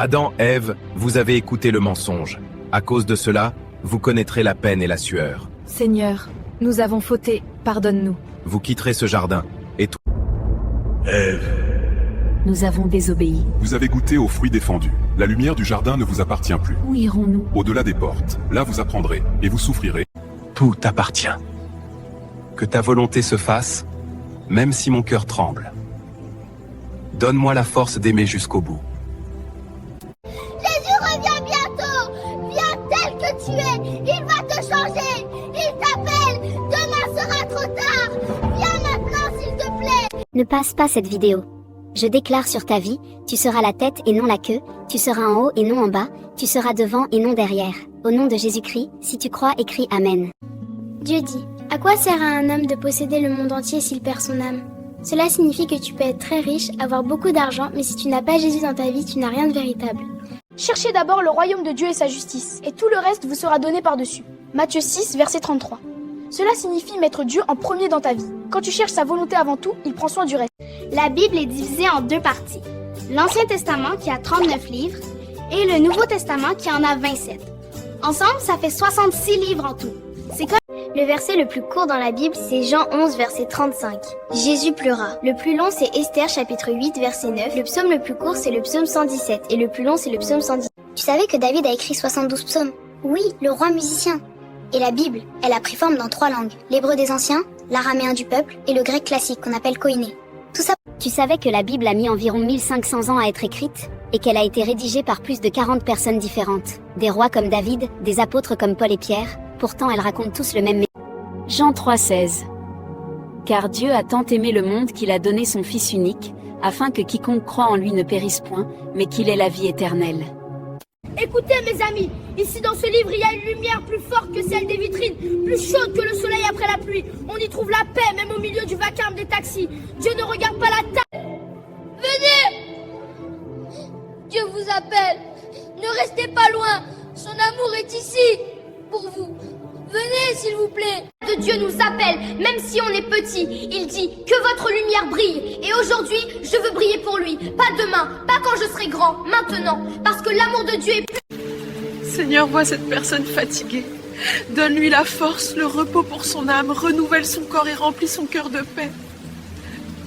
Adam, Ève, vous avez écouté le mensonge. À cause de cela, vous connaîtrez la peine et la sueur. Seigneur, nous avons fauté, pardonne-nous. Vous quitterez ce jardin, et tout. Ève, Nous avons désobéi. Vous avez goûté aux fruits défendus. La lumière du jardin ne vous appartient plus. Où irons-nous? Au-delà des portes, là vous apprendrez, et vous souffrirez. Tout t'appartient. Que ta volonté se fasse, même si mon cœur tremble. Donne-moi la force d'aimer jusqu'au bout. Jésus revient bientôt. Viens tel que tu es. Il va te changer. Il t'appelle. Demain sera trop tard. Viens maintenant, s'il te plaît. Ne passe pas cette vidéo. Je déclare sur ta vie, tu seras la tête et non la queue, tu seras en haut et non en bas, tu seras devant et non derrière. Au nom de Jésus-Christ, si tu crois, écris Amen. Dieu dit, à quoi sert à un homme de posséder le monde entier s'il perd son âme? Cela signifie que tu peux être très riche, avoir beaucoup d'argent, mais si tu n'as pas Jésus dans ta vie, tu n'as rien de véritable. Cherchez d'abord le royaume de Dieu et sa justice, et tout le reste vous sera donné par-dessus. Matthieu 6, verset 33. Cela signifie mettre Dieu en premier dans ta vie. Quand tu cherches sa volonté avant tout, il prend soin du reste. La Bible est divisée en deux parties. L'Ancien Testament qui a 39 livres et le Nouveau Testament qui en a 27. Ensemble, ça fait 66 livres en tout. C'est comme le verset le plus court dans la Bible, c'est Jean 11, verset 35. Jésus pleura. Le plus long, c'est Esther, chapitre 8, verset 9. Le psaume le plus court, c'est le psaume 117. Et le plus long, c'est le psaume 110. Tu savais que David a écrit 72 psaumes? Oui, le roi musicien. Et la Bible, elle a pris forme dans 3 langues. L'hébreu des anciens, l'araméen du peuple et le grec classique qu'on appelle koiné. Tout ça. Tu savais que la Bible a mis environ 1500 ans à être écrite? Et qu'elle a été rédigée par plus de 40 personnes différentes. Des rois comme David, des apôtres comme Paul et Pierre. Pourtant, elles racontent tous le même. Jean 3,16. Car Dieu a tant aimé le monde qu'il a donné son Fils unique, afin que quiconque croit en lui ne périsse point, mais qu'il ait la vie éternelle. Écoutez mes amis, ici dans ce livre il y a une lumière plus forte que celle des vitrines, plus chaude que le soleil après la pluie. On y trouve la paix même au milieu du vacarme des taxis. Dieu ne regarde pas la taille. Venez! Dieu vous appelle. Ne restez pas loin. Son amour est ici pour vous. Venez s'il vous plaît. Dieu nous appelle, même si on est petit. Il dit que votre lumière brille. Et aujourd'hui, je veux briller pour lui. Pas demain, pas quand je serai grand, maintenant. Parce que l'amour de Dieu est plus... Seigneur, vois cette personne fatiguée. Donne-lui la force, le repos pour son âme, renouvelle son corps et remplis son cœur de paix.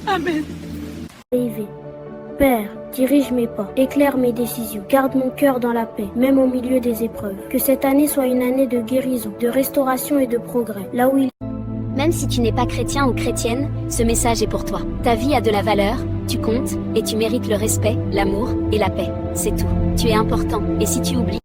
Amen. Père, dirige mes pas, éclaire mes décisions, garde mon cœur dans la paix, même au milieu des épreuves. Que cette année soit une année de guérison, de restauration et de progrès. Là où il... Même si tu n'es pas chrétien ou chrétienne, ce message est pour toi. Ta vie a de la valeur, tu comptes, et tu mérites le respect, l'amour et la paix. C'est tout. Tu es important, et si tu oublies...